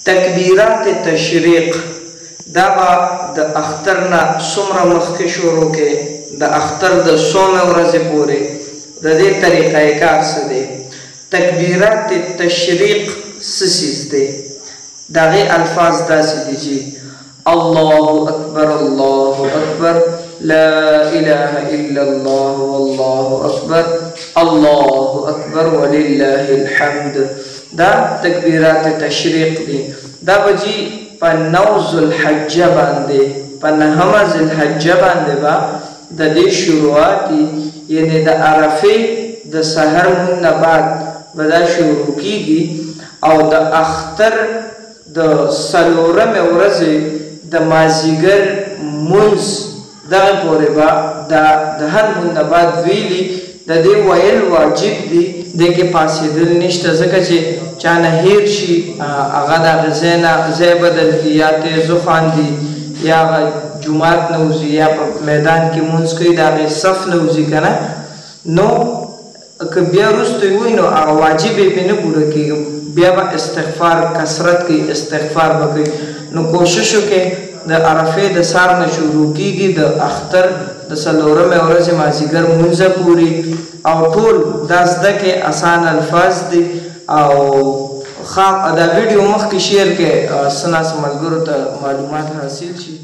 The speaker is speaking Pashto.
تکبیرات تشریق دا به د اختر نه څومره مخکې شروع کې د اختر د څومره ورځې پورې د دې طریقه کار څه دی تکبیرات تشریق څه څیز دی د هغې الفاظ داسې دي چې الله اکبر الله اکبر لا اله الا الله والله اکبر الله اکبر ولله الحمد دا تکبیرات تشریق دي دا به جي په 9 ذوالحجه باندې په 9 ذوالحجه باندې به د دې شروعات یعنی د عرفې د سحر مونږ نه بعد به دا شروع کیږي او د اختر د څلورمې ورځې د مازدیګر مونځ دغه پورې به د هر مونځ نه بعد ویلي د دې ویل واجب دي د کې پاسېدل نشته ځکه چې چا نه هیر شي هغه د هغه ځای نه ځای بدل کړي یا تیزو خاندي یا هغه جومات نه وځي یا په میدان کې مونځ کوي د هغې صف نه وځي که نه نو که بیا وروسته وي نو هغه واجب یې پرې نه پوره کېږي بیا به استغفار کثرت کوي استغفار به کوي نو کوشش وکړئ د عرفې د سهار نه شروع کېږي د اختر د څلورمې ورځې مازدیګر مونځه پورې او ټول دا زده کې اسان الفاظ دي او دا ویډیو مخکې شیر کې څه ناڅه ملګرو ته معلومات حاصل شي